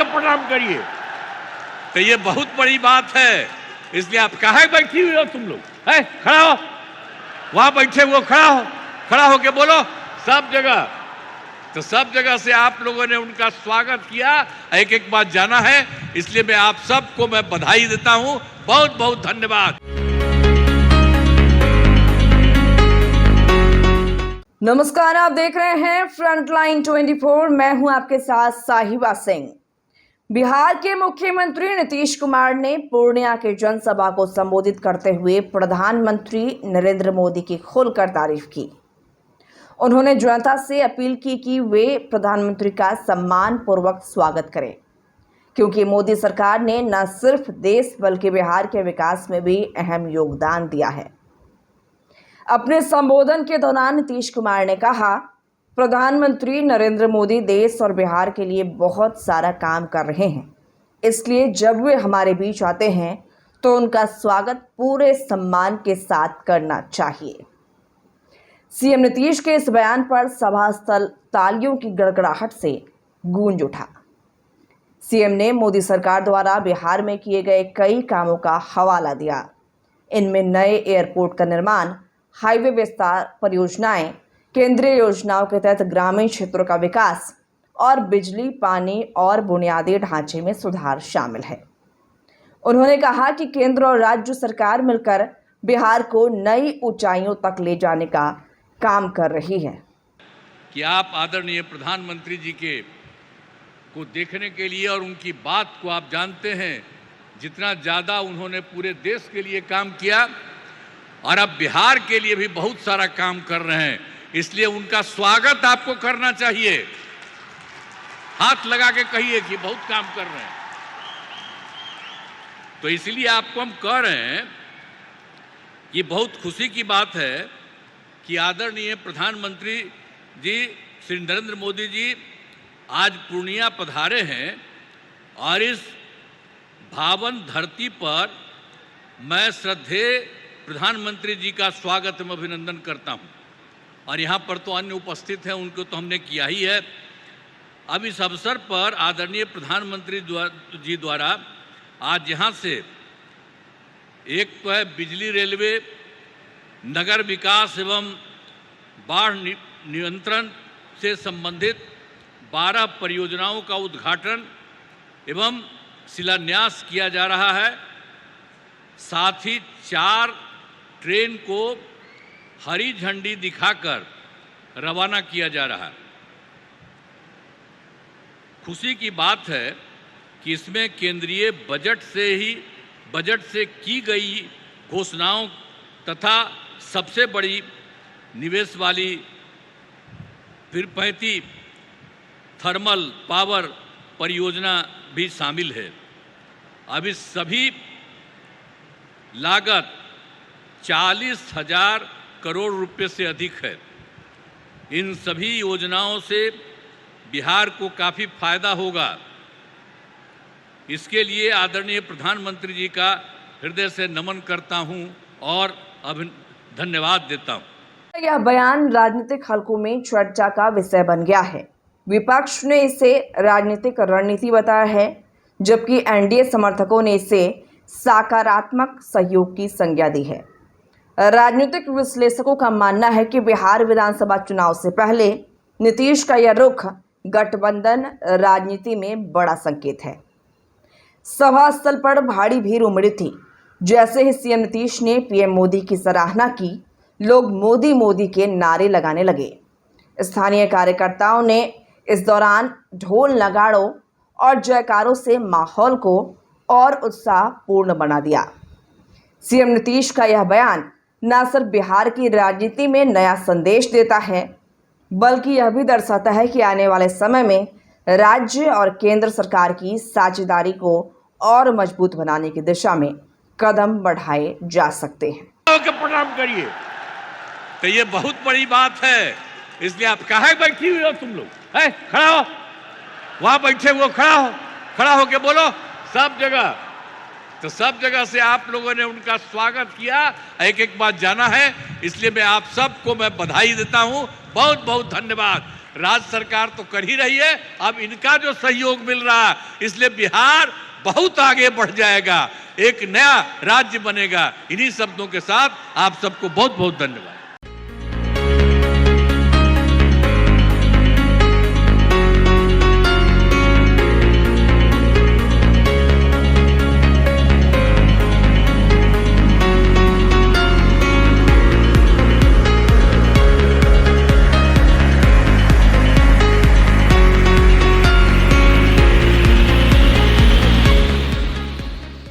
प्रणाम करिए। तो ये बहुत बड़ी बात है, इसलिए आप कहाँ बैठी हुई हो तुम लोग? है खड़ा हो, वहां बैठे हुए खड़ा होके बोलो सब जगह। तो सब जगह से आप लोगों ने उनका स्वागत किया, एक एक बात जाना है, इसलिए मैं आप सबको मैं बधाई देता हूं। बहुत बहुत धन्यवाद। नमस्कार, आप देख रहे हैं फ्रंटलाइन 24। मैं हूं आपके साथ साहिबा सिंह। बिहार के मुख्यमंत्री नीतीश कुमार ने पूर्णिया के जनसभा को संबोधित करते हुए प्रधानमंत्री नरेंद्र मोदी की खुलकर तारीफ की। उन्होंने जनता से अपील की कि वे प्रधानमंत्री का सम्मान पूर्वक स्वागत करें, क्योंकि मोदी सरकार ने न सिर्फ देश बल्कि बिहार के विकास में भी अहम योगदान दिया है। अपने संबोधन के दौरान नीतीश कुमार ने कहा, प्रधानमंत्री नरेंद्र मोदी देश और बिहार के लिए बहुत सारा काम कर रहे हैं, इसलिए जब वे हमारे बीच आते हैं तो उनका स्वागत पूरे सम्मान के साथ करना चाहिए। सीएम नीतीश के इस बयान पर सभा स्थल तालियों की गड़गड़ाहट से गूंज उठा। सीएम ने मोदी सरकार द्वारा बिहार में किए गए कई कामों का हवाला दिया। इनमें नए एयरपोर्ट का निर्माण, हाईवे विस्तार परियोजनाएं, केंद्रीय योजनाओं के तहत ग्रामीण क्षेत्रों का विकास और बिजली, पानी और बुनियादी ढांचे में सुधार शामिल है। उन्होंने कहा कि केंद्र और राज्य सरकार मिलकर बिहार को नई ऊंचाइयों तक ले जाने का काम कर रही है। कि आप आदरणीय प्रधानमंत्री जी को देखने के लिए और उनकी बात को आप जानते हैं, जितना ज़्यादा उन्होंने पूरे देश के लिए काम किया और अब बिहार के लिए भी बहुत सारा काम कर रहे हैं, इसलिए उनका स्वागत आपको करना चाहिए। हाथ लगा के कहिए कि बहुत काम कर रहे हैं। तो इसलिए आपको हम कह रहे हैं, ये बहुत खुशी की बात है कि आदरणीय प्रधानमंत्री जी श्री नरेंद्र मोदी जी आज पूर्णिया पधारे हैं और इस पावन धरती पर मैं श्रद्धेय प्रधानमंत्री जी का स्वागत एवं अभिनंदन करता हूं। और यहाँ पर तो अन्य उपस्थित हैं, उनको तो हमने किया ही है। अब इस अवसर पर आदरणीय प्रधानमंत्री जी द्वारा आज यहाँ से एक तो है बिजली, रेलवे, नगर विकास एवं बाढ़ नियंत्रण से संबंधित 12 परियोजनाओं का उद्घाटन एवं शिलान्यास किया जा रहा है। साथ ही 4 ट्रेन को हरी झंडी दिखाकर रवाना किया जा रहा है। खुशी की बात है कि इसमें केंद्रीय बजट से की गई घोषणाओं तथा सबसे बड़ी निवेश वाली तिरुपति थर्मल पावर परियोजना भी शामिल है। अब इस सभी लागत 40,000 करोड़ रुपए से अधिक है। इन सभी योजनाओं से बिहार को काफ़ी फायदा होगा। इसके लिए आदरणीय प्रधानमंत्री जी का हृदय से नमन करता हूं और धन्यवाद देता हूं। यह बयान राजनीतिक हलकों में चर्चा का विषय बन गया है। विपक्ष ने इसे राजनीतिक रणनीति बताया है, जबकि एनडीए समर्थकों ने इसे सकारात्मक सहयोग की संज्ञा दी है। राजनीतिक विश्लेषकों का मानना है कि बिहार विधानसभा चुनाव से पहले नीतीश का यह रुख गठबंधन राजनीति में बड़ा संकेत है। सभा स्थल पर भारी भीड़ उमड़ी थी। जैसे ही सीएम नीतीश ने पीएम मोदी की सराहना की, लोग मोदी मोदी के नारे लगाने लगे। स्थानीय कार्यकर्ताओं ने इस दौरान ढोल नगाड़ों और जयकारों से माहौल को और उत्साहपूर्ण बना दिया। सीएम नीतीश का यह बयान न सिर्फ बिहार की राजनीति में नया संदेश देता है, बल्कि यह भी दर्शाता है कि आने वाले समय में राज्य और केंद्र सरकार की साझेदारी को और मजबूत बनाने की दिशा में कदम बढ़ाए जा सकते हैं। प्रणाम करिए। तो ये बहुत बड़ी बात है, इसलिए आप कहाँ बैठी हुई हो तुम लोग? है खड़ा हो, वहां बैठे हुए खड़ा होके बोलो सब जगह। तो सब जगह से आप लोगों ने उनका स्वागत किया, एक एक बात जाना है, इसलिए मैं आप सबको मैं बधाई देता हूं। बहुत बहुत धन्यवाद। राज्य सरकार तो कर ही रही है, अब इनका जो सहयोग मिल रहा है, इसलिए बिहार बहुत आगे बढ़ जाएगा, एक नया राज्य बनेगा। इन्हीं शब्दों के साथ आप सबको बहुत बहुत धन्यवाद।